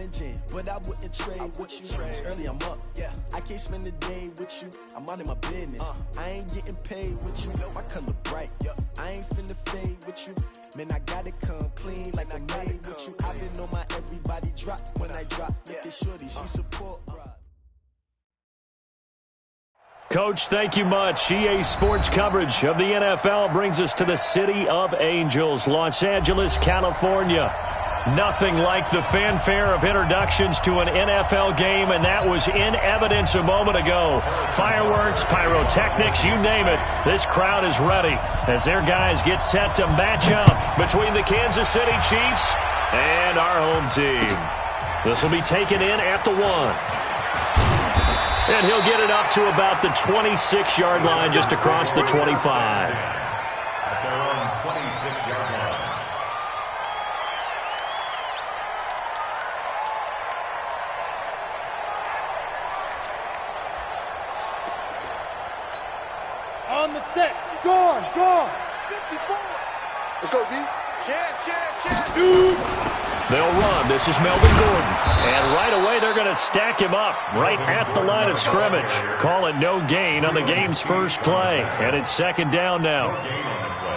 challenging, but I wouldn't trade with you. It's early, I'm up. Yeah, I can't spend the day with you. I'm minding my business. I ain't getting paid with you. My color bright. I ain't finna fade with you. Man, I gotta come clean like I made with you. I've been on my everybody drop when I drop. Look at shorty, she support. Coach, thank you much. EA Sports coverage of the NFL brings us to the City of Angels, Los Angeles, California. Nothing like the fanfare of introductions to an NFL game, and that was in evidence a moment ago. Fireworks, pyrotechnics, you name it. This crowd is ready as their guys get set to match up between the Kansas City Chiefs and our home team. This will be taken in at the 1. And he'll get it up to about the 26-yard line, just across the 25. At their own 26-yard line. On the set. Gone. 54. Let's go, D. Chance. They'll run. This is Melvin Gordon. And right away, they're going to stack him up right at the line of scrimmage. Call it no gain on the game's first play. And it's second down now.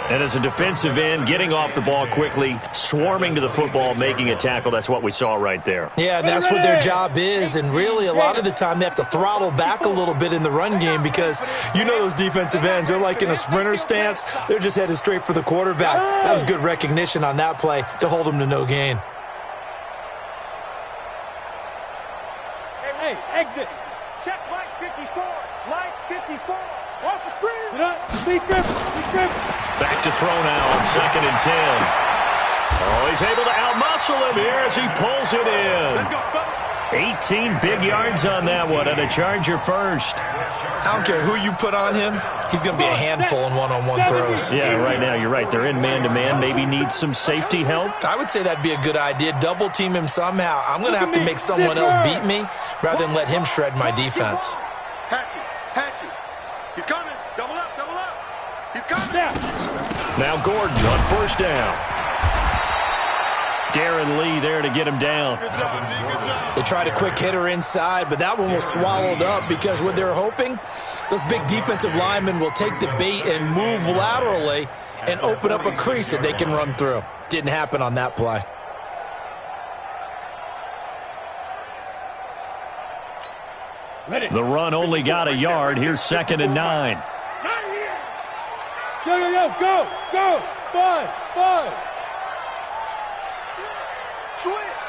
And as a defensive end, getting off the ball quickly, swarming to the football, making a tackle, that's what we saw right there. Yeah, that's what their job is, and really a lot of the time they have to throttle back a little bit in the run game because you know those defensive ends, they're like in a sprinter stance. They're just headed straight for the quarterback. That was good recognition on that play to hold them to no gain. Hey, exit. Check line 54. Line 54. Watch the screen. Sit up. Lee Griffin. Back to throw now on 2nd and 10. Oh, he's able to outmuscle him here as he pulls it in. Let's go, fellas. 18 big yards on that one, and a Charger first. I don't care who you put on him, he's going to be a handful in one-on-one throws. Yeah, right now you're right. They're in man-to-man. Maybe need some safety help. I would say that'd be a good idea. Double team him somehow. I'm going to have to make someone else beat me rather than let him shred my defense. Hatchet. He's coming. Double up. He's coming. Now Gordon on first down. Darren Lee there to get him down. Good job, D. Good job. They tried a quick hitter inside, but that one was swallowed up because what they're hoping, those big defensive linemen will take the bait and move laterally and open up a crease that they can run through. Didn't happen on that play. The run only got a yard. Here's 2nd and 9. Go. Buzz. Switch.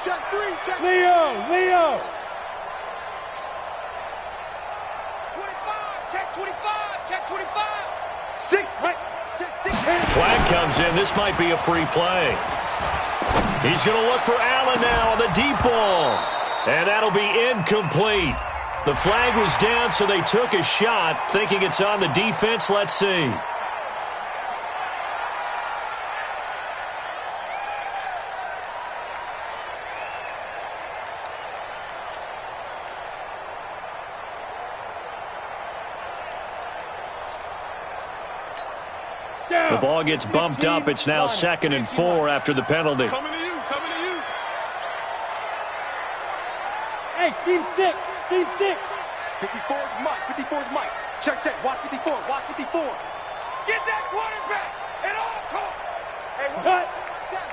Check 3. Leo. 25. Check 25. 6. Right. Check 6. Flag comes in. This might be a free play. He's going to look for Allen now on the deep ball. And that'll be incomplete. The flag was down, so they took a shot, thinking it's on the defense. Let's see. The ball gets bumped up. It's now 2nd and 4 after the penalty. Coming to you. Hey, seam 6. 54's Mike. Check. Watch 54. Get that quarterback at all costs. Hey, check.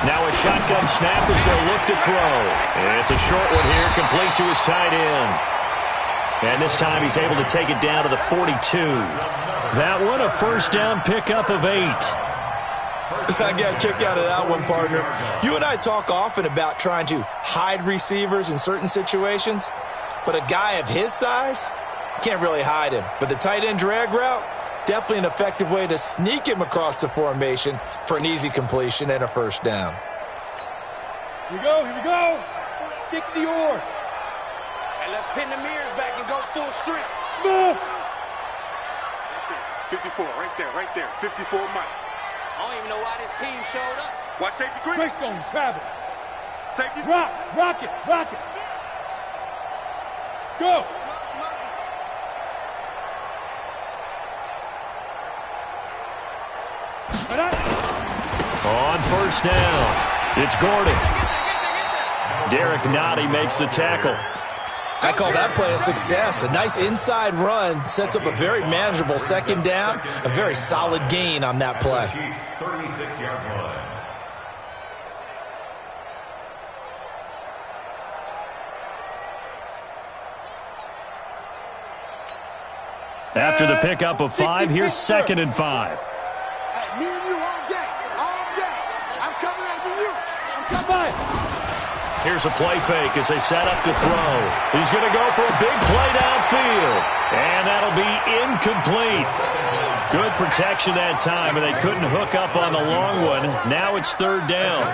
Now a shotgun snap as they'll look to throw. And it's a short one here, complete to his tight end. And this time he's able to take it down to the 42. That one, a first down pickup of 8. I got a kick out of that one, partner. You and I talk often about trying to hide receivers in certain situations, but a guy of his size, can't really hide him. But the tight end drag route, definitely an effective way to sneak him across the formation for an easy completion and a first down. Here we go. 60 yards. Hey, let's pin the mirrors back and go full strength. Smith. 54, right there. 54 Mike. I don't even know why this team showed up. Watch safety quick. Greystone, travel. Safety. Rock it. Go. On first down. It's Gordon. Derek Nottie makes the tackle. I call that play a success. A nice inside run sets up a very manageable second down. A very solid gain on that play. 36-yard line. After the pickup of 5, here's 2nd and 5. Me and you all day. I'm coming after you. I'm coming. Here's a play fake as they set up to throw. He's going to go for a big play downfield. And that'll be incomplete. Good protection that time, and they couldn't hook up on the long one. Now it's 3rd down.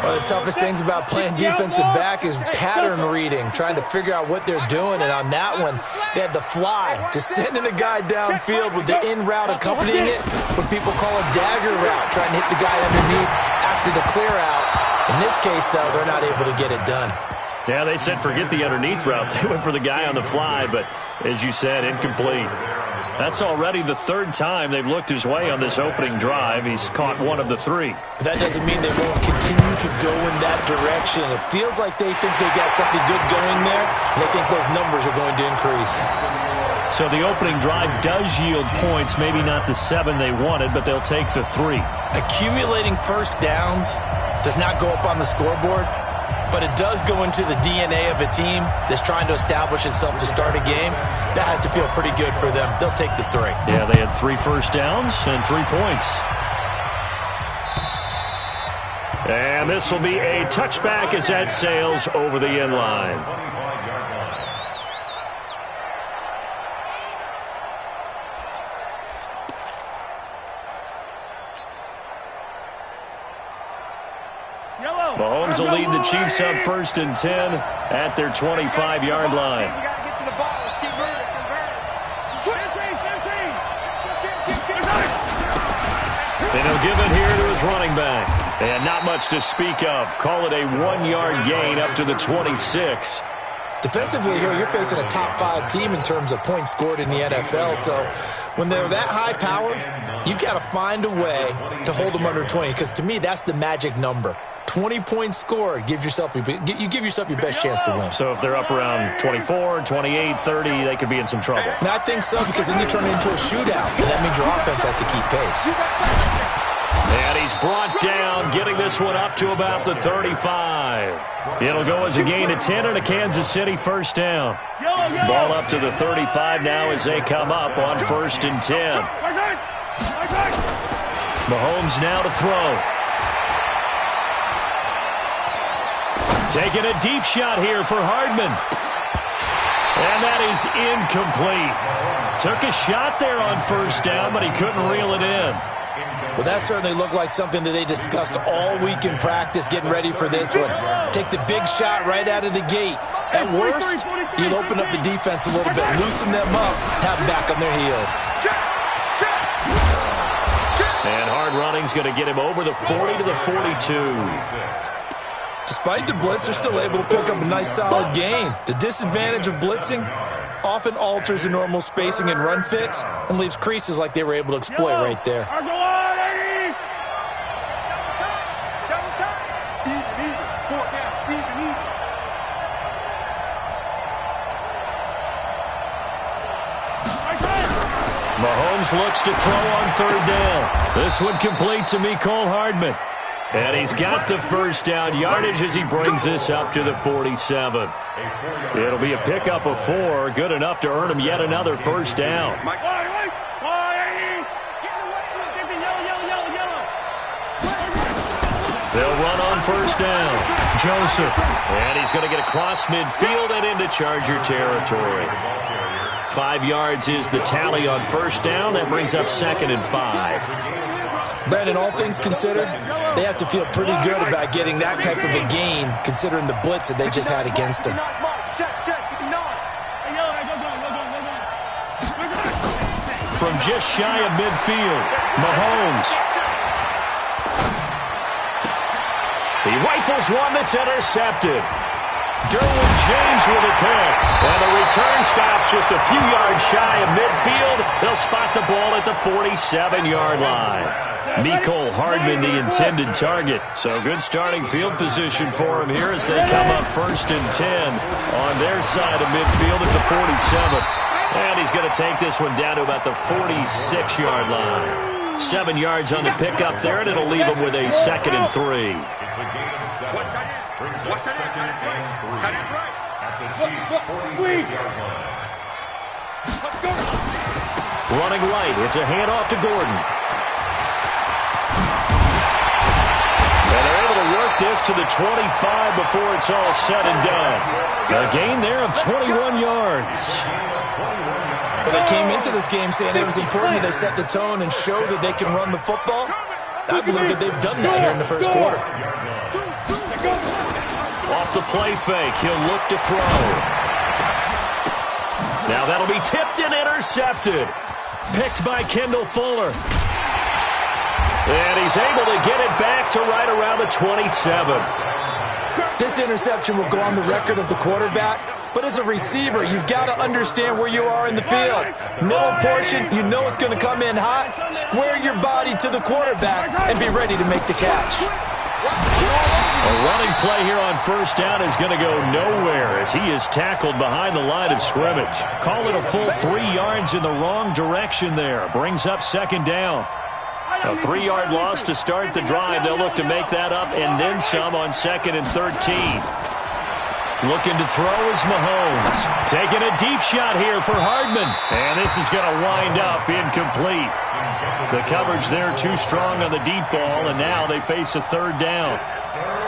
One of the toughest things about playing defensive back is pattern reading, trying to figure out what they're doing. And on that one, they had the fly, just sending a guy downfield with the in route accompanying it, what people call a dagger route, trying to hit the guy underneath after the clear out. In this case, though, they're not able to get it done. Yeah, they said forget the underneath route. They went for the guy on the fly, but as you said, incomplete. That's already the 3rd time they've looked his way on this opening drive. He's caught 1 of the 3. But that doesn't mean they won't continue to go in that direction. It feels like they think they got something good going there, and they think those numbers are going to increase. So the opening drive does yield points, maybe not the 7 they wanted, but they'll take the 3. Accumulating first downs does not go up on the scoreboard, but it does go into the DNA of a team that's trying to establish itself to start a game. That has to feel pretty good for them. They'll take the 3. Yeah, they had 3 first downs and 3 points. And this will be a touchback as that sails over the end line. Mahomes will lead the Chiefs up 1st and 10 at their 25-yard line. We got to get to the ball. Let's keep moving. And he'll give it here to his running back. And not much to speak of. Call it a 1-yard gain up to the 26. Defensively here, you're facing a top 5 team in terms of points scored in the NFL. So when they're that high-powered, you've got to find a way to hold them under 20. Because to me, that's the magic number. 20 points scored, you give yourself your best chance to win. So if they're up around 24, 28, 30, they could be in some trouble. And I think so, because then you turn it into a shootout, and that means your offense has to keep pace. And he's brought down, getting this one up to about the 35. It'll go as a gain of 10 and a Kansas City first down. Ball up to the 35 now as they come up on 1st and 10. Mahomes now to throw. Taking a deep shot here for Hardman. And that is incomplete. Took a shot there on 1st down, but he couldn't reel it in. Well, that certainly looked like something that they discussed all week in practice, getting ready for this one. Take the big shot right out of the gate. At worst, you'll open up the defense a little bit, loosen them up, have them back on their heels. And hard running's going to get him over the 40 to the 42. Despite the blitz, they're still able to pick up a nice solid gain. The disadvantage of blitzing often alters the normal spacing and run fits and leaves creases like they were able to exploit right there. Mahomes looks to throw on 3rd down. This one complete to Mecole Hardman. And he's got the first down yardage as he brings this up to the 47. It'll be a pickup of 4, good enough to earn him yet another first down. They'll run on 1st down. Joseph. And he's going to get across midfield and into Charger territory. 5 yards is the tally on 1st down. That brings up 2nd and 5. Brandon, all things considered, they have to feel pretty good about getting that type of a gain, considering the blitz that they just had against them. From just shy of midfield, Mahomes. He rifles one that's intercepted. Derwin James with a pick. And the return stops just a few yards shy of midfield. They'll spot the ball at the 47-yard line. Mecole Hardman, the intended target. So good starting field position for him here as they come up 1st and 10 on their side of midfield at the 47. And he's going to take this one down to about the 46-yard line. 7 yards on the pickup there, and it'll leave him with a 2nd and 3. It's a gain of 7. Brings up 2nd and 3. At the Chiefs' 46-yard line. Running right, it's a handoff to Gordon. And they're able to work this to the 25 before it's all said and done. A gain there of 21 yards. Well, they came into this game saying it was important that they set the tone and show that they can run the football. I believe that they've done that here in the first quarter. Off the play fake, he'll look to throw. Now that'll be tipped and intercepted. Picked by Kendall Fuller. And he's able to get it back to right around the 27. This interception will go on the record of the quarterback, but as a receiver, you've got to understand where you are in the field. Middle portion, you know it's going to come in hot. Square your body to the quarterback and be ready to make the catch. A running play here on 1st down is going to go nowhere as he is tackled behind the line of scrimmage. Call it a full 3 yards in the wrong direction there. Brings up 2nd down. A 3-yard loss to start the drive. They'll look to make that up and then some on 2nd and 13. Looking to throw is Mahomes. Taking a deep shot here for Hardman. And this is going to wind up incomplete. The coverage there too strong on the deep ball, and now they face a 3rd down.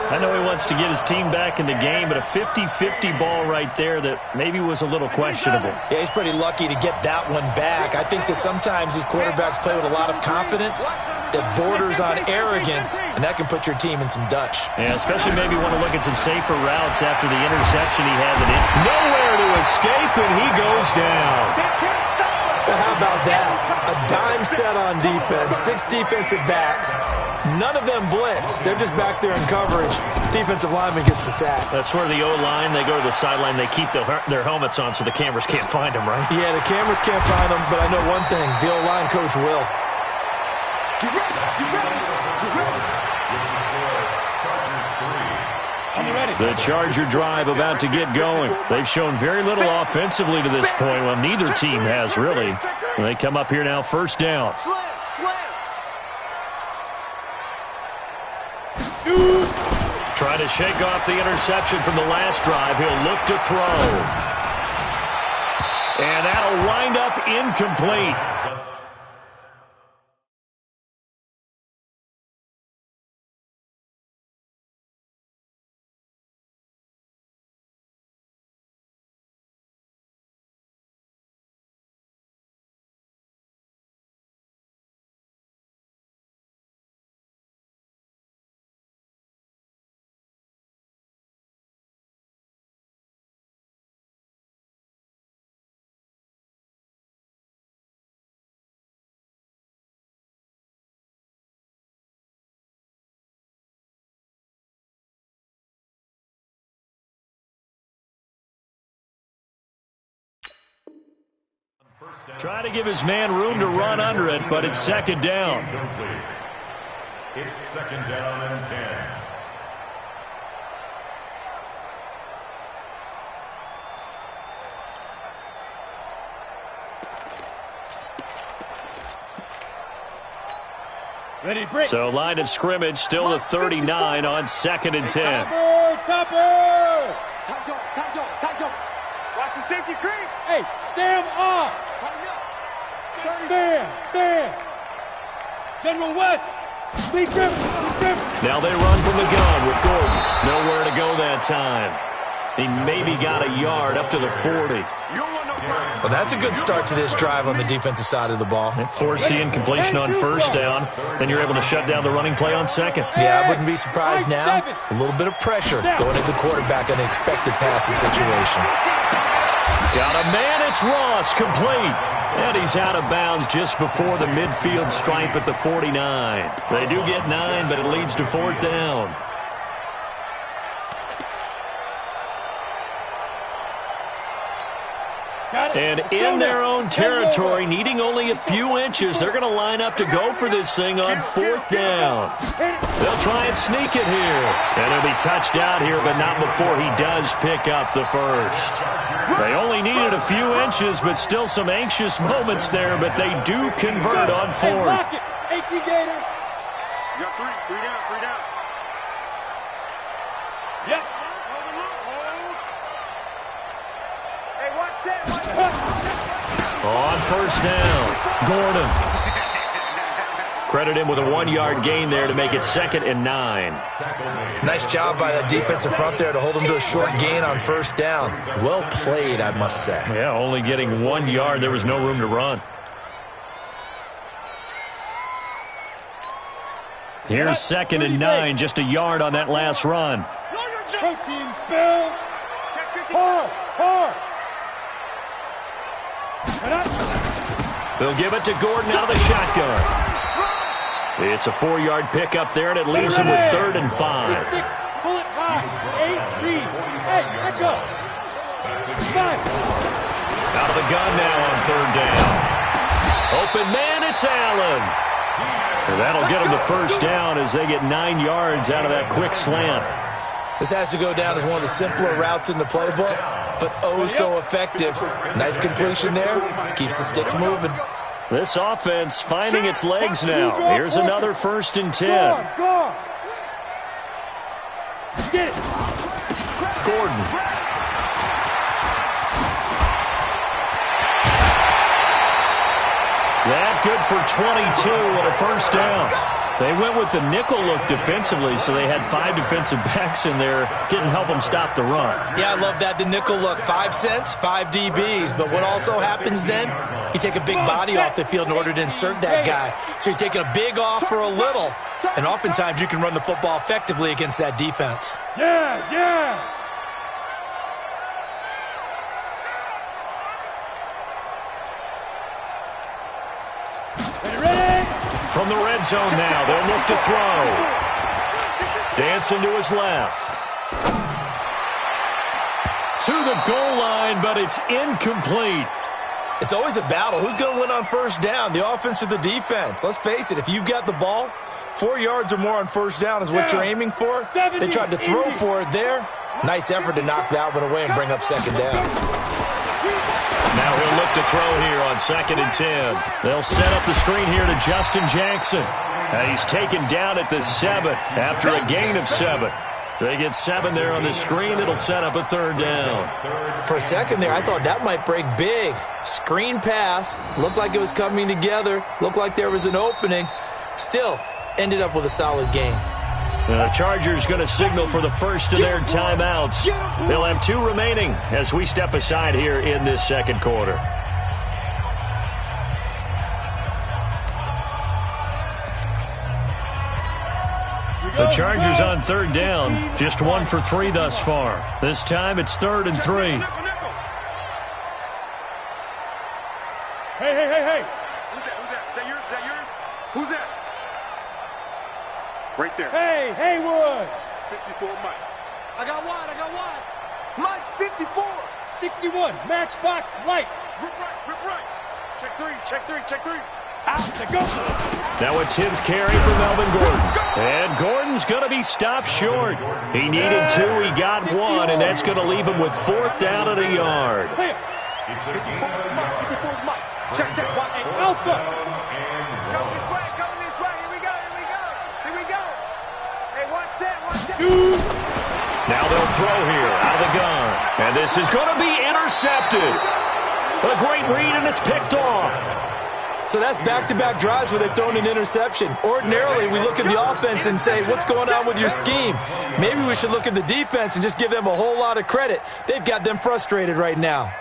I know he wants to get his team back in the game, but a 50-50 ball right there that maybe was a little questionable. Yeah, he's pretty lucky to get that one back. I think that sometimes these quarterbacks play with a lot of confidence that borders on arrogance, and that can put your team in some Dutch. Yeah, especially maybe want to look at some safer routes after the interception he had. Nowhere to escape, and he goes down. Well, how about that? A dime set on defense, 6 defensive backs. None of them blitz. They're just back there in coverage. Defensive lineman gets the sack. That's where the O-line, they go to the sideline, they keep their helmets on so the cameras can't find them, right? Yeah, the cameras can't find them, but I know one thing. The O-line coach will. Get ready, get ready, get ready. The Charger drive about to get going. They've shown very little offensively to this point. Well, neither team has, really. They come up here now 1st down. Try to shake off the interception from the last drive. He'll look to throw. And that'll wind up incomplete. Try to give his man room to run under it, but it's 2nd down. It's 2nd down and 10. Ready, break. So line of scrimmage still the 39 on 2nd and 10. Topper! Time go. Watch the safety creep. Hey, Sam off. Sam. General West. Lee Griffin. Now they run from the gun with Gordon. Nowhere to go that time. He maybe got a yard up to the 40. Well, that's a good start to this drive on the defensive side of the ball. Force the incompletion on 1st down. Then you're able to shut down the running play on 2nd. Yeah, I wouldn't be surprised now. A little bit of pressure going at the quarterback in an expected passing situation. Got a man, it's Ross, complete. And he's out of bounds just before the midfield stripe at the 49. They do get 9, but it leads to 4th down. And in their own territory, needing only a few inches, they're going to line up to go for this thing on 4th down. They'll try and sneak it here. And he'll be touched out here, but not before he does pick up the first. They only needed a few inches, but still some anxious moments there, but they do convert on 4th. Hey, Gator. You got three down. Yep. Hold. Hey, what's that? On 1st down, Gordon. Credit him with a 1-yard gain there to make it 2nd and 9. Nice job by that defensive front there to hold him to a short gain on 1st down. Well played, I must say. Yeah, only getting 1 yard. There was no room to run. Here's 2nd and 9, just a yard on that last run. Protein spill. Hard. They'll give it to Gordon out of the shotgun. It's a 4-yard pickup there, and it leaves him with 3rd and 5. 6, pull it high. 8, read. Hey, back up. 5. Out of the gun now on 3rd down. Open man, it's Allen. And that'll get them the 1st down as they get 9 yards out of that quick slant. This has to go down as one of the simpler routes in the playbook, but oh so effective. Nice completion there. Keeps the sticks moving. This offense finding its legs now. Here's another 1st and 10. Go. Get it. Gordon. That good for 22 and a 1st down. They went with the nickel look defensively, so they had 5 defensive backs in there. Didn't help them stop the run. Yeah, I love that, the nickel look. 5 cents, 5 DBs. But what also happens then, you take a big body off the field in order to insert that guy. So you're taking a big off for a little. And oftentimes you can run the football effectively against that defense. Yeah. From the red zone now, they'll look to throw. Dancing to his left. To the goal line, but it's incomplete. It's always a battle. Who's going to win on 1st down, the offense or the defense? Let's face it, if you've got the ball, 4 yards or more on 1st down is what you're aiming for. They tried to throw for it there. Nice effort to knock that one away and bring up 2nd down. Now he'll look to throw here on 2nd and 10. They'll set up the screen here to Justin Jackson. He's taken down at the 7 after a gain of 7. They get 7 there on the screen. It'll set up a 3rd down. For a second there, I thought that might break big. Screen pass. Looked like it was coming together. Looked like there was an opening. Still, ended up with a solid gain. The Chargers going to signal for the first of their timeouts. They'll have 2 remaining as we step aside here in this 2nd quarter. The Chargers on 3rd down, just 1 for 3 thus far. This time it's 3rd and 3. Hey. Who's that? Is that yours? Who's that? Right there. Hey, Haywood. 54, Mike. I got one. Mike's 54. 61, Matchbox Lights. Rip right. Check three. Out to go. Now a 10th carry for Melvin Gordon. And Gordon's going to be stopped short. He needed 2, he got 1, and that's going to leave him with 4th down and a yard. 54 Mike. Check. Watch. Alpha. Coming this way. Here we go. Hey, watch that. 2. Now they'll throw here out of the gun. And this is going to be intercepted. A great read, and it's picked off. So that's back-to-back drives where they've thrown an interception. Ordinarily, we look at the offense and say, what's going on with your scheme? Maybe we should look at the defense and just give them a whole lot of credit. They've got them frustrated right now.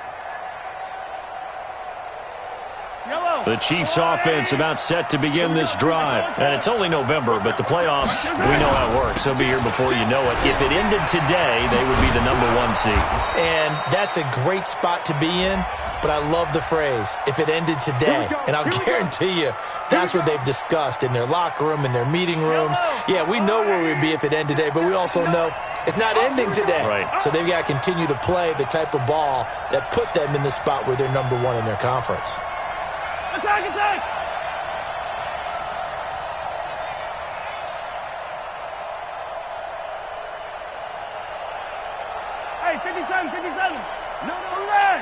The Chiefs offense about set to begin this drive. And it's only November, but the playoffs, we know how it works. They'll be here before you know it. If it ended today, they would be the #1 seed. And that's a great spot to be in. But I love the phrase, if it ended today. And I'll guarantee you, that's what they've discussed in their locker room, in their meeting rooms. Yeah, we know where we'd be if it ended today, but we also know it's not ending today. Right. So they've got to continue to play the type of ball that put them in the spot where they're number one in their conference. Attack, attack! Hey, 57, 57. No, red.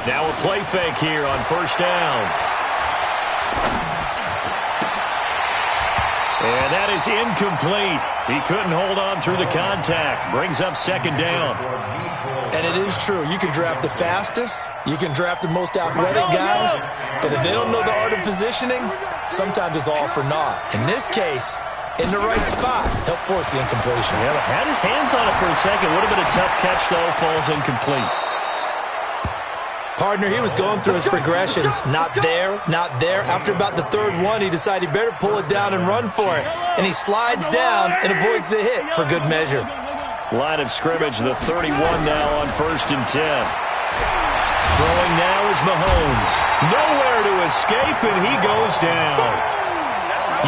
Now a play fake here on first down. And that is incomplete. He couldn't hold on through the contact. Brings up second down. And it is true. You can draft the fastest. You can draft the most athletic guys. But if they don't know the art of positioning, sometimes it's all for naught. In this case, in the right spot, help force the incompletion. Yeah, had his hands on it for a second. Would have been a tough catch, though. Falls incomplete. Partner, he was going through his progressions. Not there, not there. After about the third one, he decided he better pull it down and run for it. And he slides down and avoids the hit for good measure. Line of scrimmage, the 31 now on 1st and 10. Throwing now is Mahomes. Nowhere to escape, and he goes down.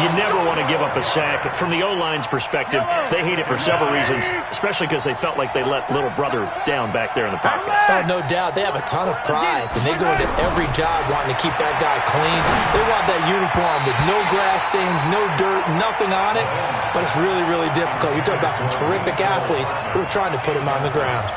You never want to give up a sack. From the O-line's perspective, they hate it for several reasons, especially because they felt like they let little brother down back there in the pocket. Oh, no doubt. They have a ton of pride, and they go into every job wanting to keep that guy clean. They want that uniform with no grass stains, no dirt, nothing on it, but it's really, really difficult. You're talking about some terrific athletes who are trying to put him on the ground.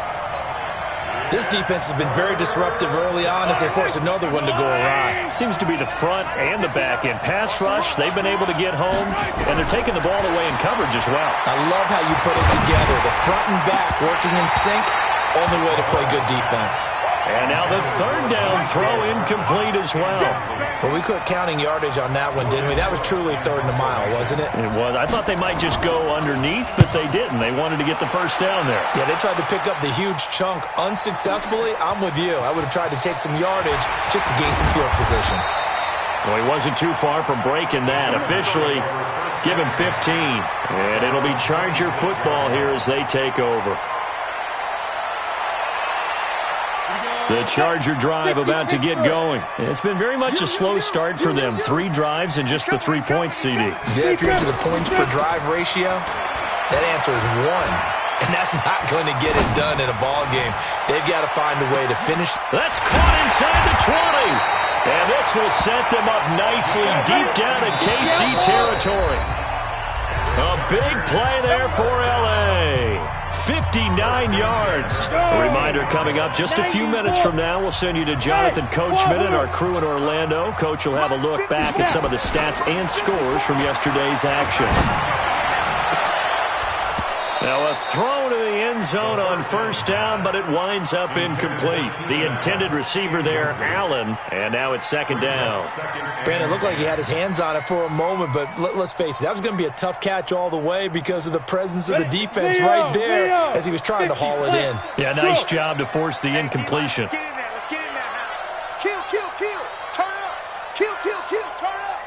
This defense has been very disruptive early on as they force another one to go awry. Seems to be the front and the back end. Pass rush, they've been able to get home, and they're taking the ball away in coverage as well. I love how you put it together. The front and back working in sync, only way to play good defense. And now the third down throw incomplete as well. Well, we quit counting yardage on that one, didn't we? That was truly third and a mile, wasn't it? It was. I thought they might just go underneath, but they didn't. They wanted to get the first down there. Yeah, they tried to pick up the huge chunk unsuccessfully. I'm with you. I would have tried to take some yardage just to gain some field position. Well, he wasn't too far from breaking that. Officially, give him 15. And it'll be Charger football here as they take over. The Charger drive about to get going. It's been very much a slow start for them. 3 drives and just the 3 points, CD. Yeah, if you're into the points per drive ratio, that answer is 1. And that's not going to get it done in a ball game. They've got to find a way to finish. That's caught inside the 20. And this will set them up nicely deep down in KC territory. A big play there for L.A. 59 yards. A reminder coming up just a few minutes from now. We'll send you to Jonathan Coachman and our crew in Orlando. Coach will have a look back at some of the stats and scores from yesterday's action. Now a throw to the end zone on first down, but it winds up incomplete. The intended receiver there, Allen, and now it's second down. Brandon, it looked like he had his hands on it for a moment, but let's face it, that was going to be a tough catch all the way because of the presence of the defense right there as he was trying to haul it in. Yeah, nice job to force the incompletion. Let's get in there. Let's get in there now. Kill, kill, kill. Turn up. Kill, kill, kill. Turn up.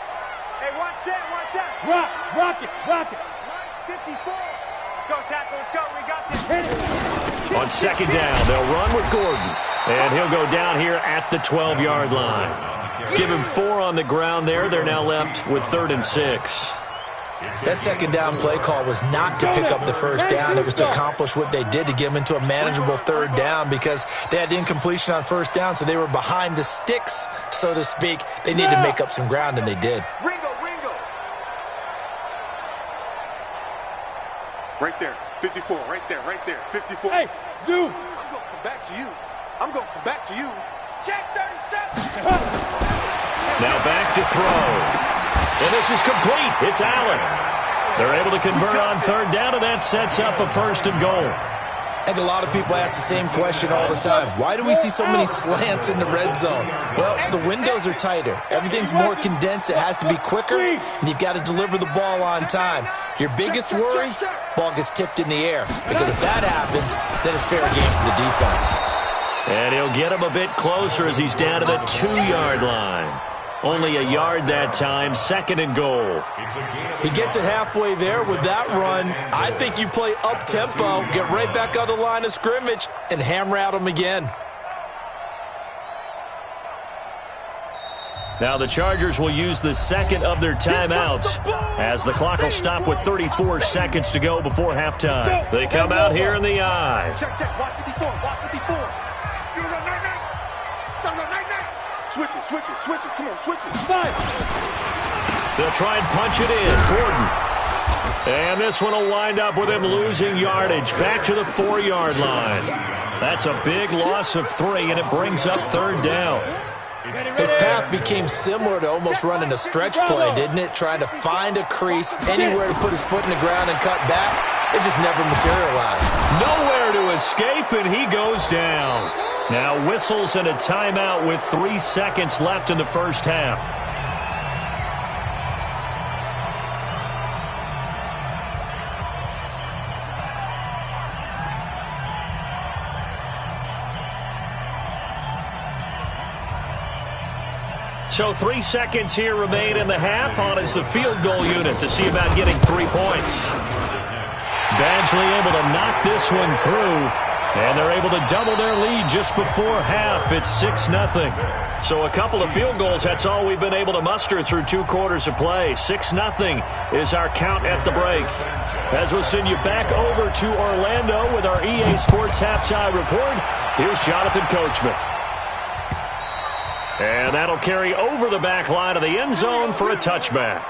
Hey, one set, one set. Rock it, rock it. 54. Let's go, tackle. Let's go. We got this. Hit it. On second down, they'll run with Gordon. And he'll go down here at the 12-yard line. Give him 4 on the ground there. They're now left with 3rd and 6. That second down play call was not to pick up the first down. It was to accomplish what they did to get them into a manageable 3rd down because they had incompletion on first down, so they were behind the sticks, so to speak. They needed to make up some ground, and they did. Ringo, Ringo. Right there. 54. Right there. Right there. 54. Hey, Zoo. I'm going to come back to you. I'm going to come back to you. Check 37. Now back to throw. And this is complete. It's Allen. They're able to convert on 3rd down, and that sets up a 1st and goal. I think a lot of people ask the same question all the time. Why do we see so many slants in the red zone? Well, the windows are tighter. Everything's more condensed. It has to be quicker, and you've got to deliver the ball on time. Your biggest worry, ball gets tipped in the air. Because if that happens, then it's fair game for the defense. And he'll get him a bit closer as he's down to the 2-yard line. Only a yard that time, 2nd and goal. He gets it halfway there with that run. I think you play up-tempo, get right back on the line of scrimmage, and hammer at him again. Now the Chargers will use the second of their timeouts as the clock will stop with 34 seconds to go before halftime. They come out here in the eye. Check, watch 54, watch 54. Switch it, come on, switch it. They'll try and punch it in. Gordon. And this one will wind up with him losing yardage back to the 4-yard line. That's a big loss of 3, and it brings up third down. His path became similar to almost running a stretch play, didn't it? Trying to find a crease, anywhere to put his foot in the ground and cut back. It just never materialized. Nowhere to escape, and he goes down. Now whistles and a timeout with 3 seconds left in the first half. So 3 seconds here remain in the half. On is the field goal unit to see about getting 3 points. Badgley able to knock this one through. And they're able to double their lead just before half. It's 6-0. So a couple of field goals, that's all we've been able to muster through 2 quarters of play. 6-0 is our count at the break. As we'll send you back over to Orlando with our EA Sports Halftime Report, here's Jonathan Coachman. And that'll carry over the back line of the end zone for a touchback.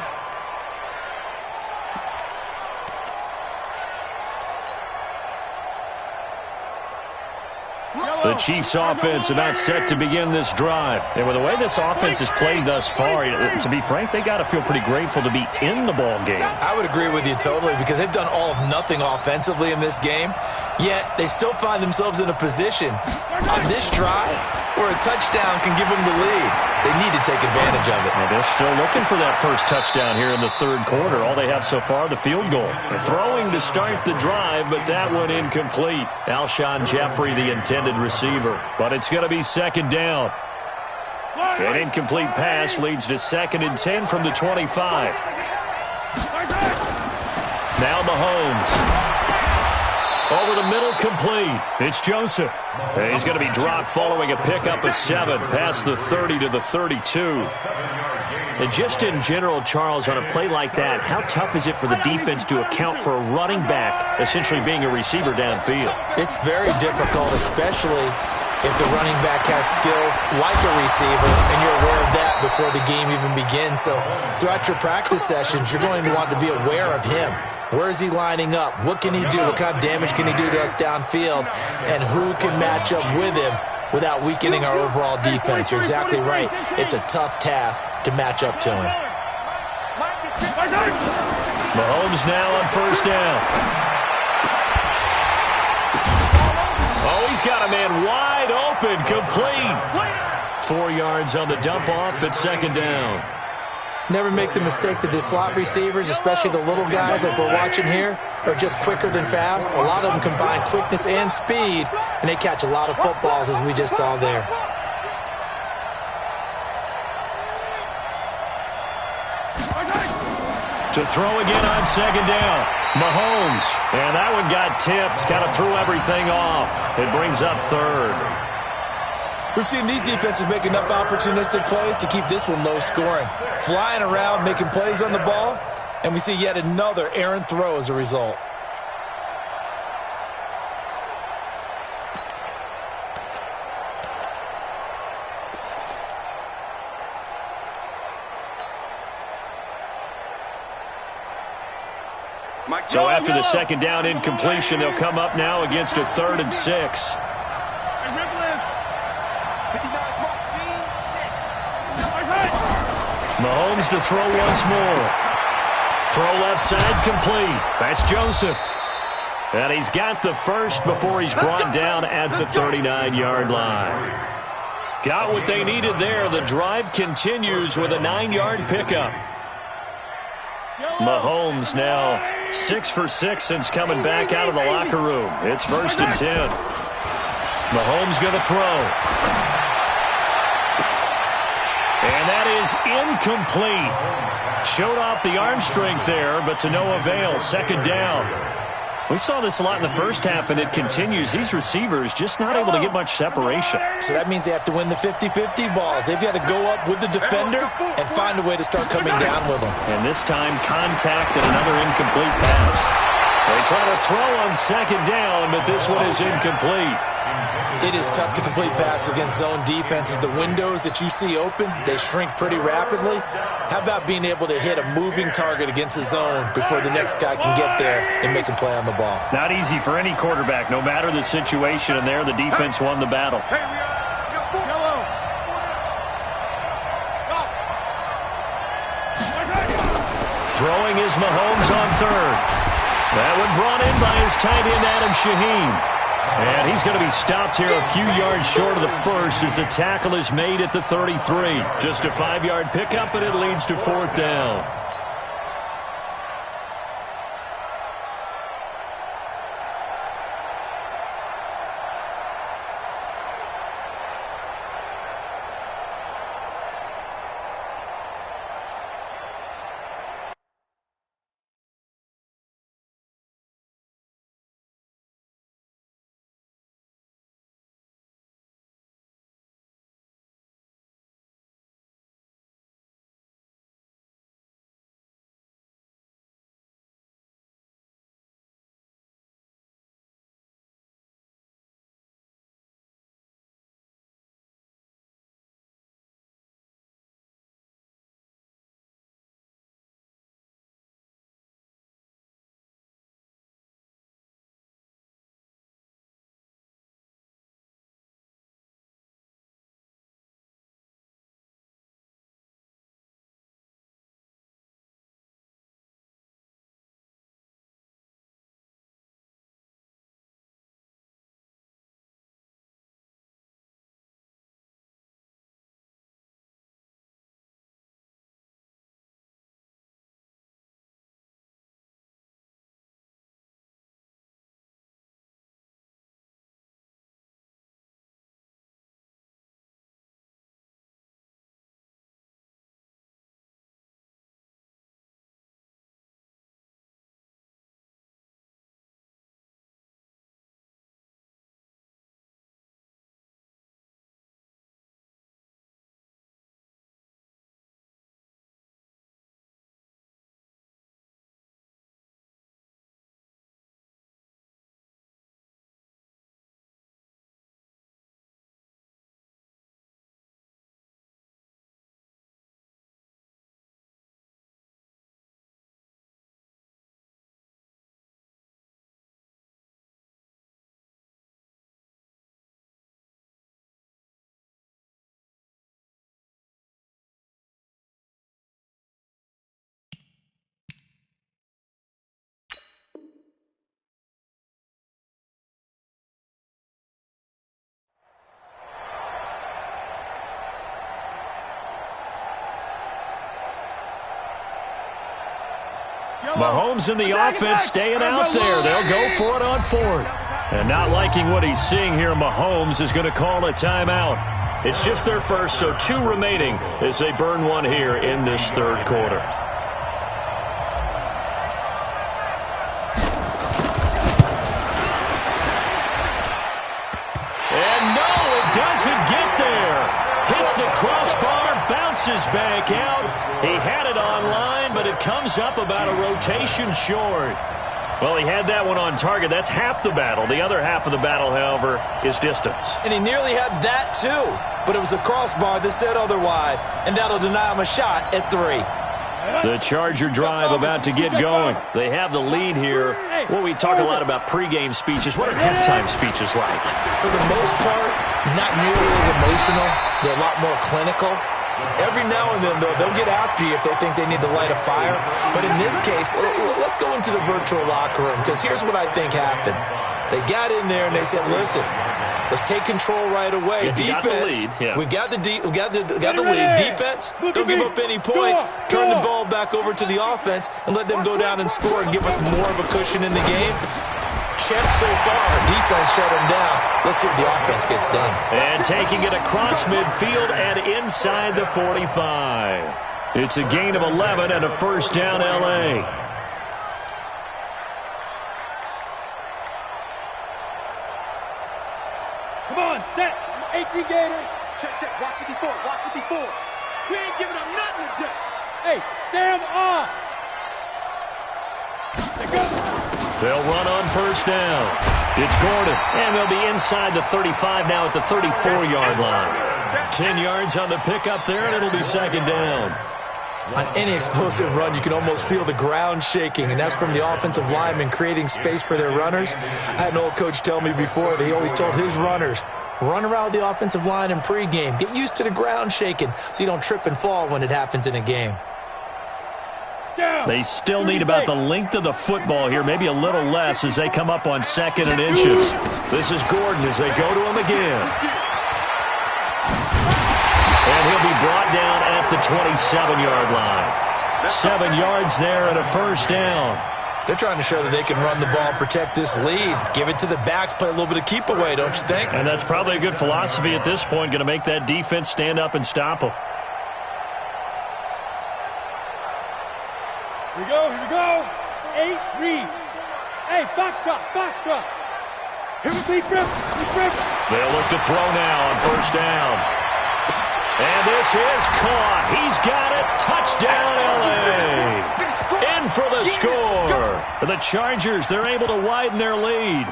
The Chiefs offense about set to begin this drive. And with the way this offense has played thus far, to be frank, they got to feel pretty grateful to be in the ball game. I would agree with you totally, because they've done all of nothing offensively in this game, yet they still find themselves in a position on this drive where a touchdown can give them the lead. They need to take advantage of it. And they're still looking for that first touchdown here in the third quarter. All they have so far, the field goal. They're throwing to start the drive, but that one incomplete. Alshon Jeffrey, the intended receiver. But it's going to be second down. An incomplete pass leads to 2nd and 10 from the 25. Now Mahomes. Over the middle, complete. It's Joseph. And he's going to be dropped following a pickup of 7 past the 30 to the 32. And just in general, Charles, on a play like that, how tough is it for the defense to account for a running back essentially being a receiver downfield? It's very difficult, especially if the running back has skills like a receiver, and you're aware of that before the game even begins. So throughout your practice sessions, you're going to want to be aware of him. Where is he lining up? What can he do? What kind of damage can he do to us downfield? And who can match up with him without weakening our overall defense? You're exactly right. It's a tough task to match up to him. Mahomes now on first down. Oh, he's got a man wide open, complete. 4 yards on the dump off at second down. Never make the mistake that the slot receivers, especially the little guys like we're watching here, are just quicker than fast. A lot of them combine quickness and speed, and they catch a lot of footballs, as we just saw there. To throw again on second down. Mahomes. And that one got tipped. Kind of threw everything off. It brings up third. We've seen these defenses make enough opportunistic plays to keep this one low scoring. Flying around, making plays on the ball, and we see yet another errant throw as a result. So after the second down incompletion, they'll come up now against a 3rd and 6. Mahomes to throw once more. Throw left side, complete. That's Joseph. And he's got the first before he's brought down at the 39-yard line. Got what they needed there. The drive continues with a 9-yard pickup. Mahomes now 6 for 6 since coming back out of the locker room. It's 1st and 10. Mahomes going to throw. And that is incomplete. Showed off the arm strength there, but to no avail. Second down. We saw this a lot in the first half, and it continues. These receivers just not able to get much separation. So that means they have to win the 50-50 balls. They've got to go up with the defender and find a way to start coming down with them. And this time, contact and another incomplete pass. They try to throw on second down, but this one is incomplete. It is tough to complete passes against zone defenses. The windows that you see open, they shrink pretty rapidly. How about being able to hit a moving target against a zone before the next guy can get there and make a play on the ball? Not easy for any quarterback, no matter the situation, and there the defense won the battle. Throwing is Mahomes on third. That one brought in by his tight end, Adam Shaheen. And he's going to be stopped here a few yards short of the first as the tackle is made at the 33. Just a 5-yard pickup, and it leads to fourth down. Mahomes in the offense staying out there. They'll go for it on fourth. And not liking what he's seeing here, Mahomes is going to call a timeout. It's just their first, so 2 remaining as they burn one here in this third quarter. And no, it doesn't get there. Hits the crossbar, bounces back out. He had it online, but it comes up about a rotation short. Well, he had that one on target. That's half the battle. The other half of the battle, however, is distance. And he nearly had that, too. But it was the crossbar that said otherwise, and that'll deny him a shot at 3. The Charger drive about to get going. They have the lead here. Well, we talk a lot about pregame speeches. What are halftime speeches like? For the most part, not nearly as emotional. They're a lot more clinical. Every now and then, though, they'll get after you if they think they need to light a fire. But in this case, let's go into the virtual locker room, because here's what I think happened. They got in there and they said, listen, let's take control right away. Defense, we got the lead. Defense, don't give up any points. Turn the ball back over to the offense and let them go down and score and give us more of a cushion in the game. Check so far. Defense shut him down. Let's see if the offense gets done. And taking it across midfield and inside the 45. It's a gain of 11 and a first down, L.A. Come on, set. 18 Gators. Check. Watch 54. Watch 54. We ain't giving up nothing today. Hey, Sam off. They'll run on first down. It's Gordon, and they'll be inside the 35 now at the 34-yard line. 10 yards on the pickup there, and it'll be second down. On any explosive run, you can almost feel the ground shaking, and that's from the offensive linemen creating space for their runners. I had an old coach tell me before, he always told his runners, run around the offensive line in pregame. Get used to the ground shaking so you don't trip and fall when it happens in a game. They still need about the length of the football here, maybe a little less as they come up on 2nd and inches. This is Gordon as they go to him again. And he'll be brought down at the 27-yard line. 7 yards there and a first down. They're trying to show that they can run the ball, protect this lead. Give it to the backs, play a little bit of keep away, don't you think? And that's probably a good philosophy at this point, going to make that defense stand up and stop them. Here we go. 8, read. Hey, foxtrot. Here we go, Griff. They'll look to throw now on first down. And this is caught. He's got it. Touchdown, L.A. In for the score. The Chargers, they're able to widen their lead.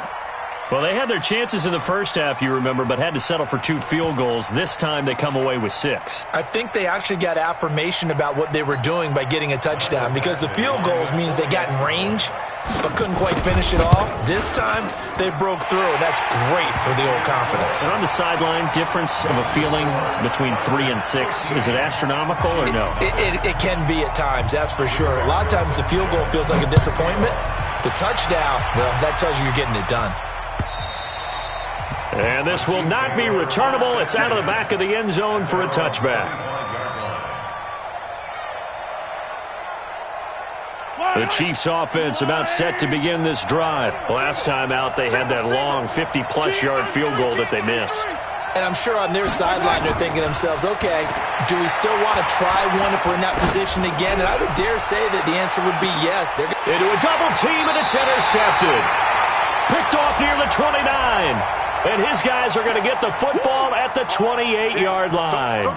Well, they had their chances in the first half, you remember, but had to settle for 2 field goals. This time they come away with 6. I think they actually got affirmation about what they were doing by getting a touchdown, because the field goals means they got in range but couldn't quite finish it off. This time they broke through, and that's great for the old confidence. And on the sideline, difference of a feeling between 3 and 6, is it astronomical or no? It can be at times, that's for sure. A lot of times the field goal feels like a disappointment. The touchdown, well, that tells you you're getting it done. And this will not be returnable. It's out of the back of the end zone for a touchback. The Chiefs offense about set to begin this drive. Last time out, they had that long 50-plus yard field goal that they missed. And I'm sure on their sideline they're thinking to themselves, okay, do we still want to try one if we're in that position again? And I would dare say that the answer would be yes. Into a double team, and it's intercepted. Picked off near the 29. And his guys are going to get the football at the 28-yard line.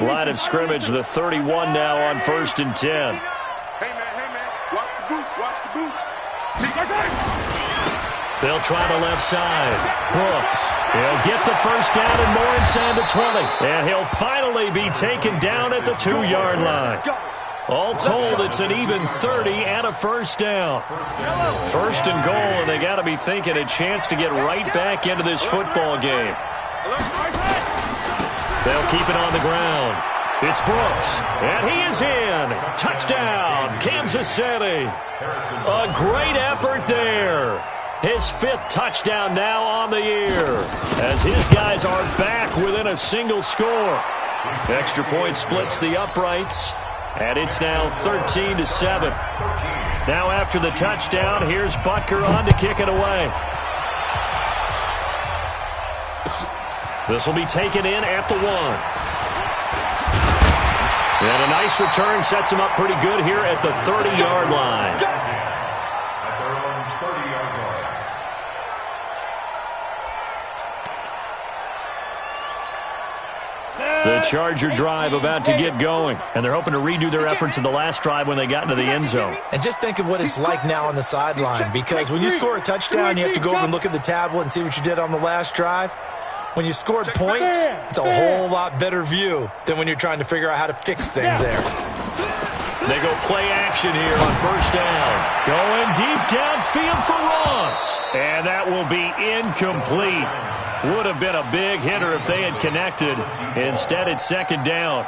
Line of scrimmage, the 31 now on 1st and 10. Hey, man, watch the boot. They'll try the left side. Brooks, he'll get the first down and more inside the 20. And he'll finally be taken down at the 2-yard line. All told, it's an even 30 and a first down. 1st and goal, and they got to be thinking a chance to get right back into this football game. They'll keep it on the ground. It's Brooks, and he is in. Touchdown, Kansas City. A great effort there. His 5th touchdown now on the year, as his guys are back within a single score. Extra point splits the uprights. And it's now 13-7. Now after the touchdown, here's Butker on to kick it away. This will be taken in at the 1. And a nice return sets him up pretty good here at the 30-yard line. At their own 30-yard line. The Charger drive about to get going, and they're hoping to redo their efforts in the last drive when they got into the end zone. And just think of what it's like now on the sideline, because when you score a touchdown, you have to go over and look at the tablet and see what you did on the last drive. When you scored points, it's a whole lot better view than when you're trying to figure out how to fix things there. They go play action here on first down. Going deep downfield for Ross. And that will be incomplete. Would have been a big hitter if they had connected. Instead, it's second down.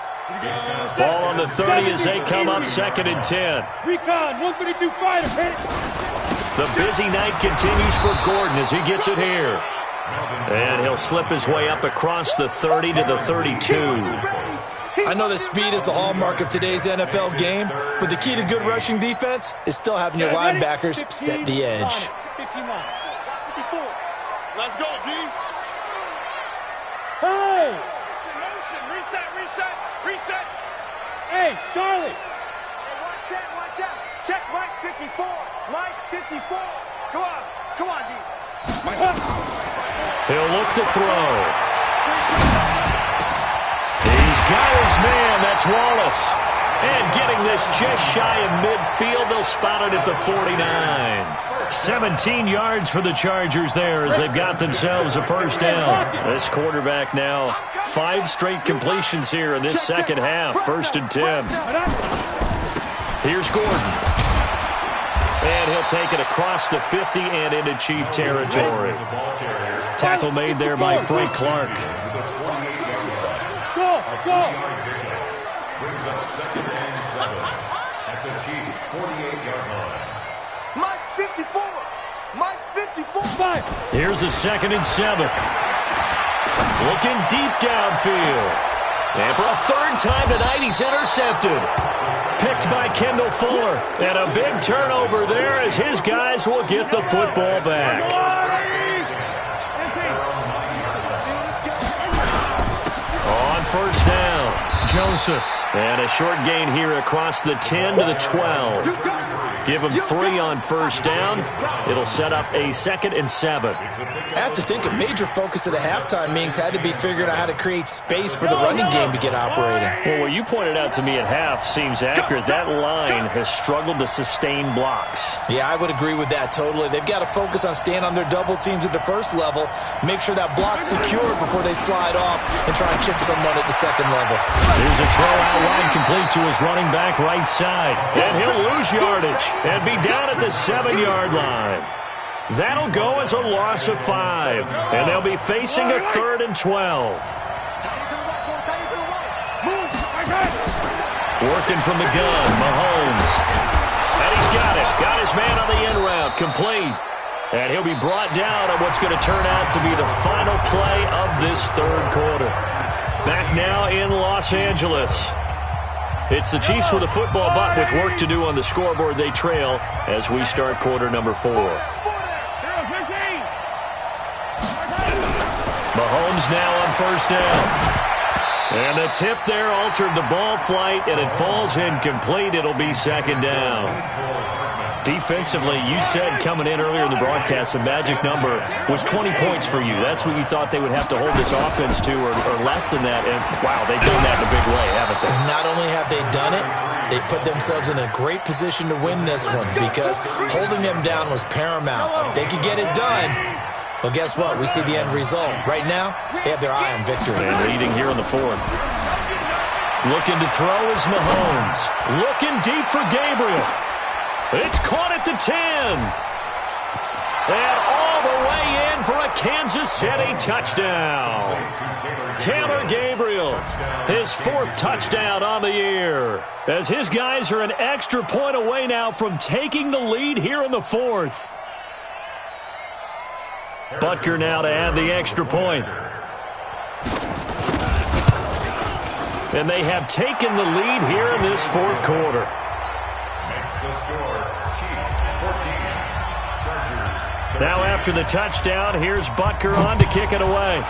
Ball on the 30 as they come up 2nd and 10. Recon, 132 fighter, hit it. The busy night continues for Gordon as he gets it here. And he'll slip his way up across the 30 to the 32. I know that speed is the hallmark of today's NFL game, but the key to good rushing defense is still having your linebackers set the edge. Let's go, D. Hey! Motion, reset. Hey, Charlie! Hey, one set, 54. Mike 54. Come on, D. He'll look to throw. He's got his man. That's Wallace. And getting this just shy of midfield, they'll spot it at the 49. 17 yards for the Chargers there as they've got themselves a first down. This quarterback now 5 straight completions here in this second half. 1st and 10. Here's Gordon. And he'll take it across the 50 and into Chief territory. Tackle made there by Frank Clark. Go! Brings up 2nd and 7 at the Chiefs' 48-yard line. Mike 54. Mike 54. Here's a 2nd and 7. Looking deep downfield. And for a 3rd time tonight, he's intercepted. Picked by Kendall Fuller. And a big turnover there as his guys will get the football back. On 1st down, Joseph. And a short gain here across the 10 to the 12. Give him 3 on 1st down. It'll set up a 2nd and 7. I have to think a major focus of the halftime meetings had to be figuring out how to create space for the running game to get operating. Well, what you pointed out to me at half seems accurate. That line has struggled to sustain blocks. Yeah, I would agree with that totally. They've got to focus on staying on their double teams at the 1st level, make sure that block's secured before they slide off and try and chip someone at the 2nd level. Here's a throw out line complete to his running back right side. And he'll lose yardage and be down at the 7-yard line. That'll go as a loss of 5. And they'll be facing a 3rd and 12. Working from the gun, Mahomes. And he's got it. Got his man on the end route, complete. And he'll be brought down on what's going to turn out to be the final play of this 3rd quarter. Back now in Los Angeles. It's the Chiefs with a football, but with work to do on the scoreboard, they trail as we start quarter number 4. Mahomes now on 1st down. And the tip there altered the ball flight, and it falls incomplete. It'll be 2nd down. Defensively, you said coming in earlier in the broadcast, the magic number was 20 points for you. That's what you thought they would have to hold this offense to, or less than that. And, wow, they've done that in a big way, haven't they? Not only have they done it, they put themselves in a great position to win this one because holding them down was paramount. If they could get it done, well, guess what? We see the end result. Right now, they have their eye on victory. And leading here in the 4th. Looking to throw is Mahomes. Looking deep for Gabriel. It's caught at the 10. And all the way in for a Kansas City touchdown. Taylor Gabriel, his 4th touchdown on the year. As his guys are an extra point away now from taking the lead here in the 4th. Butker now to add the extra point. And they have taken the lead here in this 4th quarter. Makes the score. Chiefs 14. Chargers. Now after the touchdown, here's Butker on to kick it away.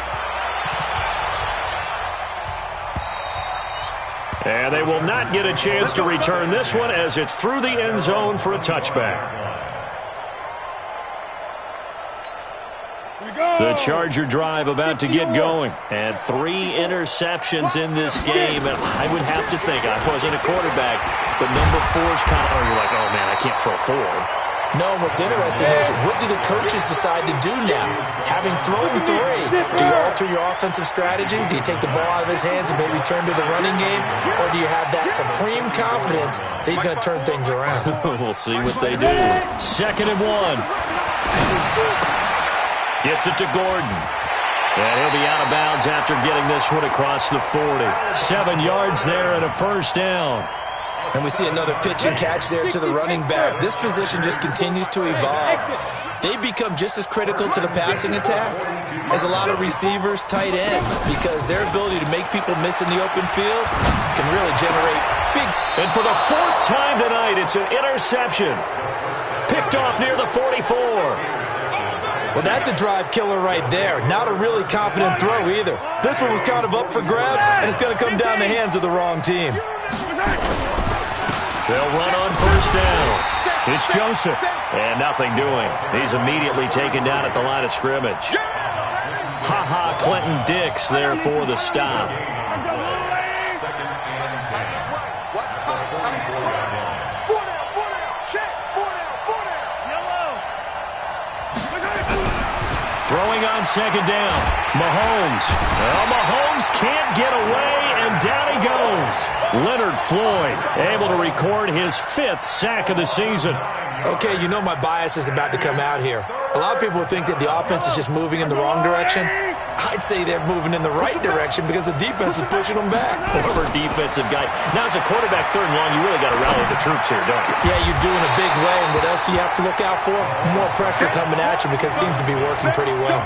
And they will not get a chance to return this one as it's through the end zone for a touchback. The Charger drive about to get going. And 3 interceptions in this game. And I would have to think, I wasn't a quarterback, but number 4's kind of, you're like, oh man, I can't throw 4. No, what's interesting is what do the coaches decide to do now? Having thrown 3, do you alter your offensive strategy? Do you take the ball out of his hands and maybe turn to the running game? Or do you have that supreme confidence that he's going to turn things around? We'll see what they do. 2nd and 1. Gets it to Gordon. And he'll be out of bounds after getting this one across the 40. 7 yards there and a 1st down. And we see another pitch and catch there to the running back. This position just continues to evolve. They become just as critical to the passing attack as a lot of receivers, tight ends, because their ability to make people miss in the open field can really generate big. And for the 4th time tonight, it's an interception. Picked off near the 44. Well, that's a drive killer right there. Not a really confident throw either. This one was kind of up for grabs, and it's going to come down the hands of the wrong team. They'll run on 1st down. It's Joseph. And nothing doing. He's immediately taken down at the line of scrimmage. Ha-ha, Clinton Dix there for the stop. Throwing on second down. Mahomes. Well, Mahomes can't get away, and down he goes. Leonard Floyd able to record his 5th sack of the season. Okay, you know my bias is about to come out here. A lot of people think that the offense is just moving in the wrong direction. I'd say they're moving in the right direction because the defense is pushing them back. Former defensive guy. Now, as a quarterback, 3rd and long, you really got to rally the troops here, don't you? Yeah, you do in a big way. And what else do you have to look out for? More pressure coming at you because it seems to be working pretty well.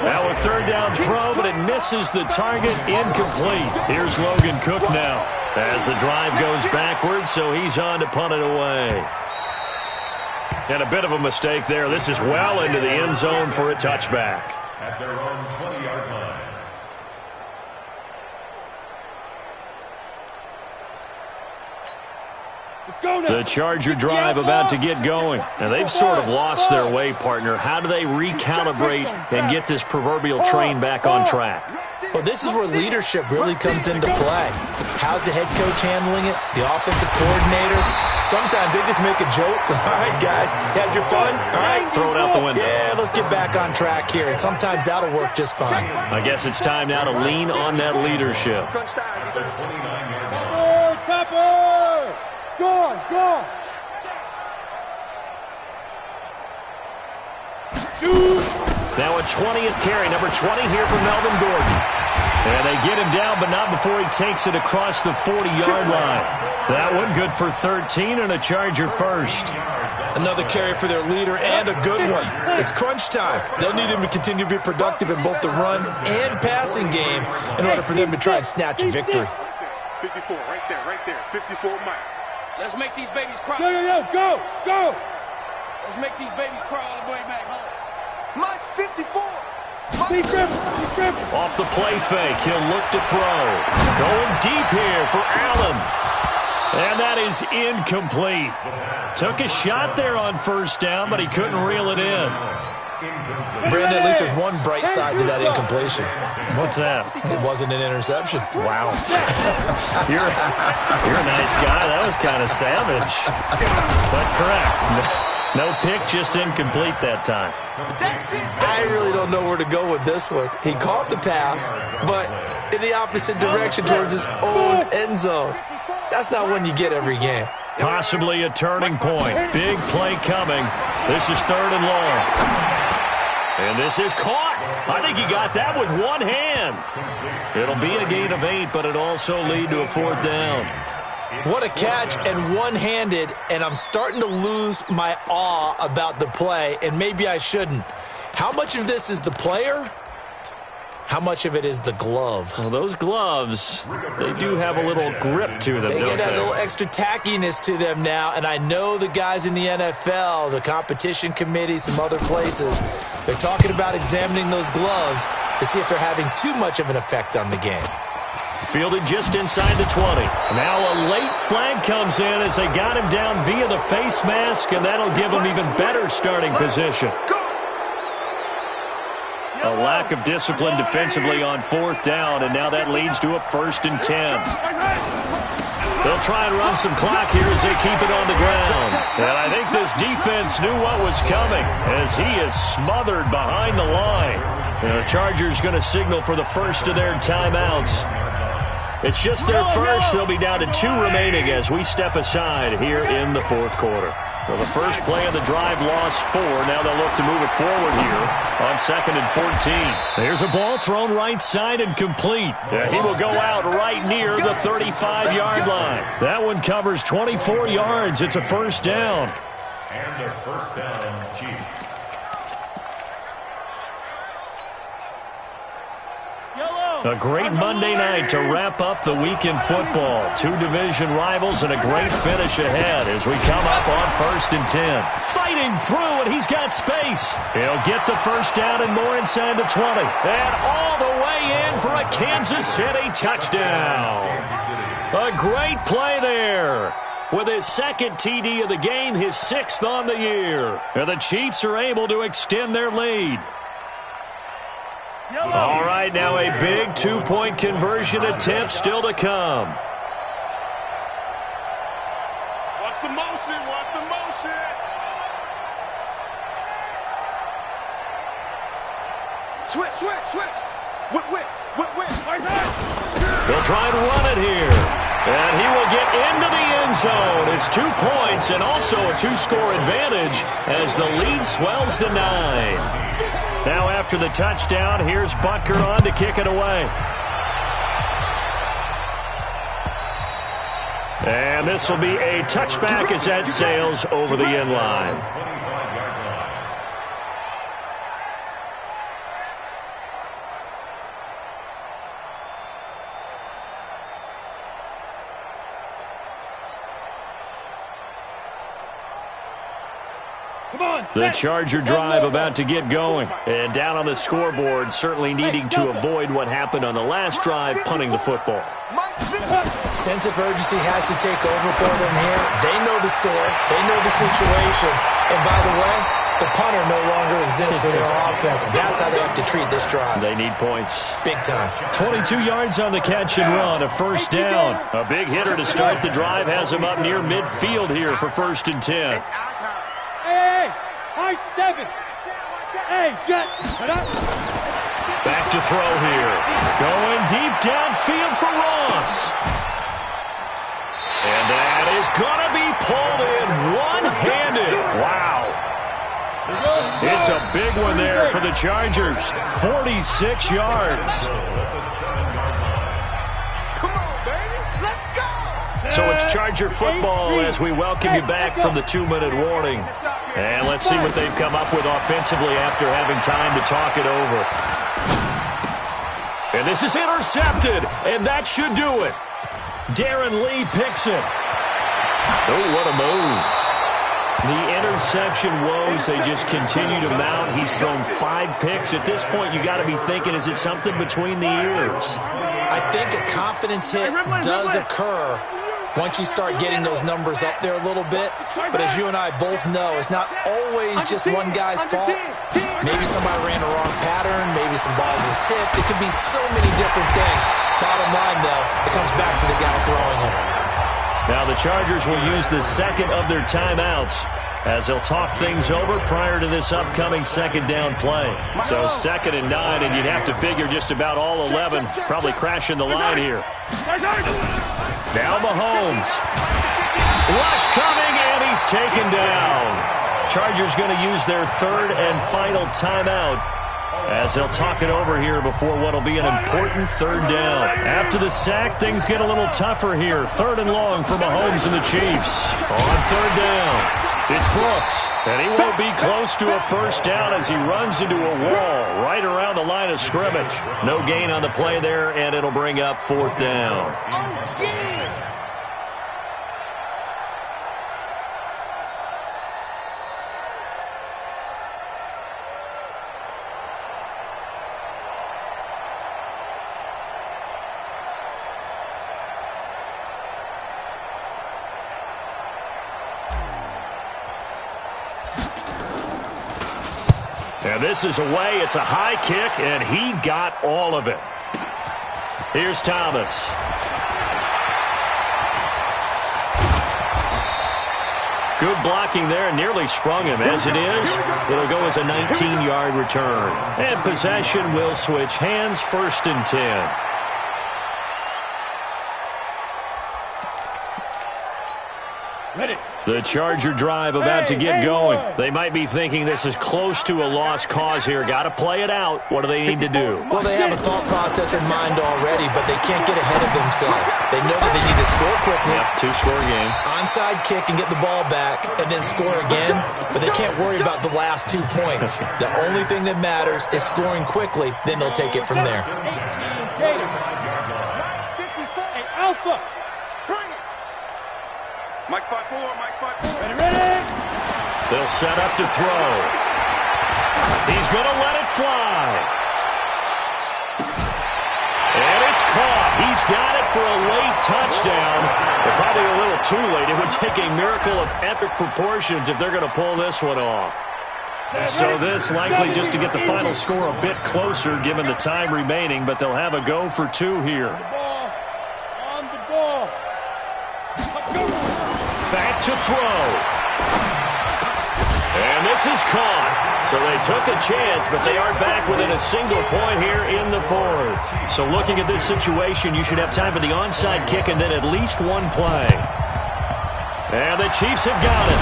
Now a 3rd down throw, but it misses the target. Incomplete. Here's Logan Cook now as the drive goes backwards, so he's on to punt it away. And a bit of a mistake there. This is well into the end zone for a touchback. At their own 20-yard line. The Charger drive about to get going. Now, they've sort of lost their way, partner. How do they recalibrate and get this proverbial train back on track? Well, this is where leadership really comes into play. How's the head coach handling it? The offensive coordinator? Sometimes they just make a joke. All right, guys, had your fun? All right, throw it out the window. Yeah, let's get back on track here. And sometimes that'll work just fine. I guess it's time now to lean on that leadership. Topper! Go! Shoot! Now a 20th carry, number 20 here for Melvin Gordon. And they get him down, but not before he takes it across the 40-yard line. That one good for 13 and a Charger first. Another carry for their leader and a good one. It's crunch time. They'll need him to continue to be productive in both the run and passing game in order for them to try and snatch a victory. 54, right there. 54, Mike. Let's make these babies cry. Go! Let's make these babies cry all the way back home. Mike, 54. Be careful. Off the play fake, he'll look to throw. Going deep here for Allen. And that is incomplete. Took a shot there on 1st down, but he couldn't reel it in. Brandon, at least there's one bright side to that incompletion. What's that? It wasn't an interception. Wow. You're a nice guy. That was kind of savage. But correct. No pick, just incomplete that time. I really don't know where to go with this one. He caught the pass, but in the opposite direction towards his own end zone. That's not one you get every game. Possibly a turning point. Big play coming. This is 3rd and long. And this is caught. I think he got that with one hand. It'll be a gain of 8, but it'll also lead to a 4th down. What a catch and one-handed, and I'm starting to lose my awe about the play, and maybe I shouldn't. How much of this is the player? How much of it is the glove? Well, those gloves, they do have a little grip to them, They don't get they? a little extra tackiness to them now, and I know the guys in the NFL, the competition committee, some other places, they're talking about examining those gloves to see if they're having too much of an effect on the game. Fielded just inside the 20. Now a late flag comes in as they got him down via the face mask, and that'll give him even better starting position. A lack of discipline defensively on 4th down, and now that leads to a 1st and 10. They'll try and run some clock here as they keep it on the ground. And I think this defense knew what was coming as he is smothered behind the line. And the Chargers going to signal for the first of their timeouts. It's just their first. They'll be down to 2 remaining as we step aside here in the 4th quarter. Well, the first play of the drive lost 4. Now they'll look to move it forward here on 2nd and 14. There's a ball thrown right side and complete. He will go out right near the 35-yard line. That one covers 24 yards. It's a 1st down. And a 1st down, Chiefs. A great Monday night to wrap up the week in football. 2 division rivals and a great finish ahead as we come up on 1st and 10. Fighting through, and he's got space. He'll get the 1st down and more inside the 20. And all the way in for a Kansas City touchdown. A great play there. with his second TD of the game, his 6th on the year. And the Chiefs are able to extend their lead. All right, now a big 2-point conversion attempt still to come. Watch the motion, watch the motion. Switch. Whip. They'll try and run it here. And he will get into the end zone. It's 2 points and also a 2-score advantage as the lead swells to 9. Now after the touchdown, here's Butker on to kick it away. And this will be a touchback as that sails over the end line. The Charger drive about to get going. And down on the scoreboard, certainly needing to avoid what happened on the last drive, punting the football. Sense of urgency has to take over for them here. They know the score. They know the situation. And by the way, the punter no longer exists for their offense. That's how they have to treat this drive. They need points. Big time. 22 yards on the catch and run, a first down. A big hitter to start the drive has him up near midfield here for 1st and 10. Hey, high 7. Hey, Jet. Back to throw here. Going deep downfield for Ross. And that is going to be pulled in one-handed. Wow. It's a big one there for the Chargers. 46 yards. Come on, baby. Let's go. So it's Charger football as we welcome you back from the 2-minute warning. And let's see what they've come up with offensively after having time to talk it over. And this is intercepted, and that should do it. Darren Lee picks it. Oh, what a move. The interception woes, they just continue to mount. He's thrown 5 picks. At this point, you got to be thinking, is it something between the ears? I think a confidence hit does occur once you start getting those numbers up there a little bit. But as you and I both know, it's not always just one guy's fault. Maybe somebody ran a wrong pattern. Maybe some balls were tipped. It could be so many different things. Bottom line, though, it comes back to the guy throwing it. Now the Chargers will use the second of their timeouts as they'll talk things over prior to this upcoming 2nd down play. So 2nd and 9, and you'd have to figure just about all 11 probably crashing the line here. Now Mahomes. Rush coming, and he's taken down. Chargers going to use their 3rd and final timeout as they'll talk it over here before what will be an important 3rd down. After the sack, things get a little tougher here. 3rd and long for Mahomes and the Chiefs. On 3rd down, it's Brooks. And he won't be close to a first down as he runs into a wall right around the line of scrimmage. No gain on the play there, and it'll bring up 4th down. And this is away. It's a high kick, and he got all of it. Here's Thomas. Good blocking there, nearly sprung him. As it is, it'll go as a 19-yard return. And possession will switch hands, 1st and 10. Ready. The Charger drive about to get going. They might be thinking this is close to a lost cause here. Got to play it out. What do they need to do? Well, they have a thought process in mind already, but they can't get ahead of themselves. They know that they need to score quickly. Yep, 2-score game. Onside kick and get the ball back and then score again, but they can't worry about the last 2 points. The only thing that matters is scoring quickly, then they'll take it from there. Hey, Alpha. Mike 5-4, Mike 5-4. Ready. They'll set up to throw. He's going to let it fly. And it's caught. He's got it for a late touchdown. But probably a little too late. It would take a miracle of epic proportions if they're going to pull this one off. So this likely just to get the final score a bit closer given the time remaining, but they'll have a go for two here. On the ball. Back to throw. And this is caught. So they took a chance, but they are back within a single point here in the fourth. So looking at this situation, you should have time for the onside kick and then at least one play. And the Chiefs have got it.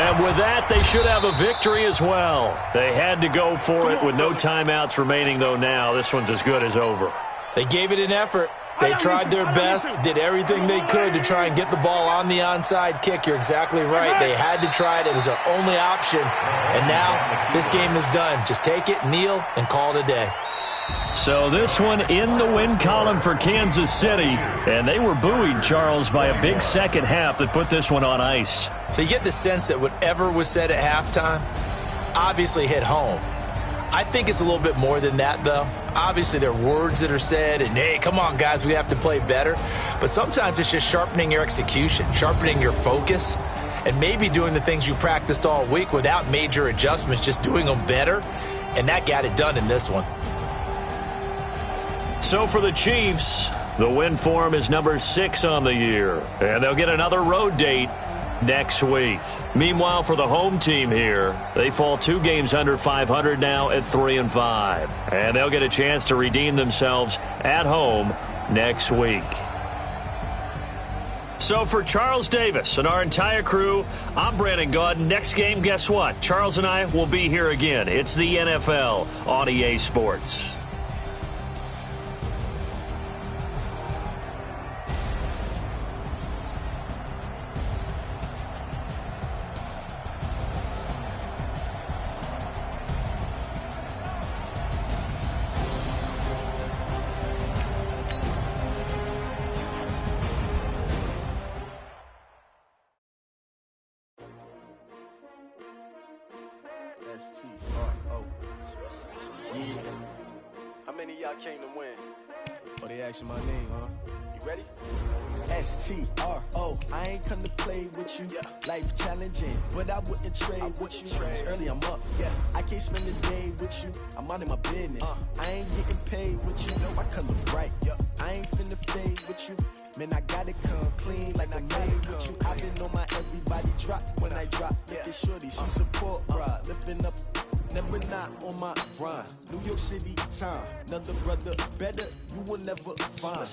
And with that, they should have a victory as well. They had to go for it with no timeouts remaining, though now this one's as good as over. They gave it an effort. They tried their best, did everything they could to try and get the ball on the onside kick. You're exactly right. They had to try it. It was their only option. And now this game is done. Just take it, kneel, and call it a day. So this one in the win column for Kansas City. And they were buoyed, Charles, by a big second half that put this one on ice. So you get the sense that whatever was said at halftime obviously hit home. I think it's a little bit more than that, though. Obviously, there are words that are said, and, hey, come on, guys, we have to play better. But sometimes it's just sharpening your execution, sharpening your focus, and maybe doing the things you practiced all week without major adjustments, just doing them better. And that got it done in this one. So for the Chiefs, the win form is number 6 on the year, and they'll get another road date next week. Meanwhile, for the home team here, they fall 2 games under 500 now at 3-5. And they'll get a chance to redeem themselves at home next week. So for Charles Davis and our entire crew, I'm Brandon Gaudin. Next game, guess what? Charles and I will be here again. It's the NFL on EA Sports. S-T-R-O. Yeah. How many of y'all came to win? Oh, they asking my name, huh? You ready? S-T-R-O. I ain't come to play with you. Life challenging, but I wouldn't trade with you. It's early, I'm up. I can't spend the day with you. I'm out of my business. I ain't getting paid with you. I color bright. I ain't finna fade with you. Man, I gotta come clean like I made with you. I've been on my everybody drop when I drop. Look at shorty, she support ride. Lifting up, never not on my grind. New York City time, another brother better, you will never find.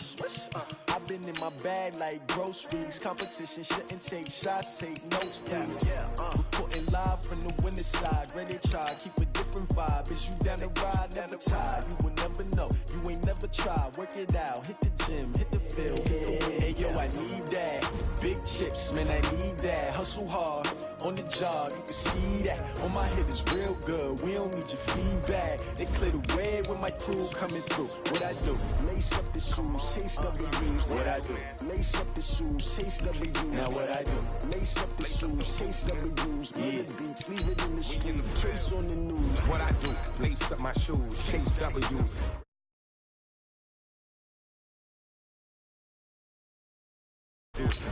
I've been in my bag like groceries. Competition shouldn't take shots, take notes, please. Reporting live from the winning side. Ready to try, keep a different vibe. Is you down the ride, never tired. You will never know, you ain't never tried. Work it out, hit the gym, hit the field, hit the win. Hey yo, I need that. Big chips, man, I need that. Hustle hard, on the job, you can see that. On my head is real good, we don't need your feedback. They clear the way when my crew coming through. What I do? Lace up the shoes, chase W's. What I do? Lace up the shoes, chase W's. Now what I do? Lace up the shoes, chase W's. Yeah, beats, leave it in the street, case on the news. What I do? Lace up my shoes, chase W's.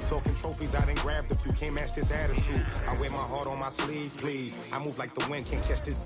Talking trophies, I done grabbed a few. Can't match this attitude. I wear my heart on my sleeve, please. I move like the wind, can't catch this.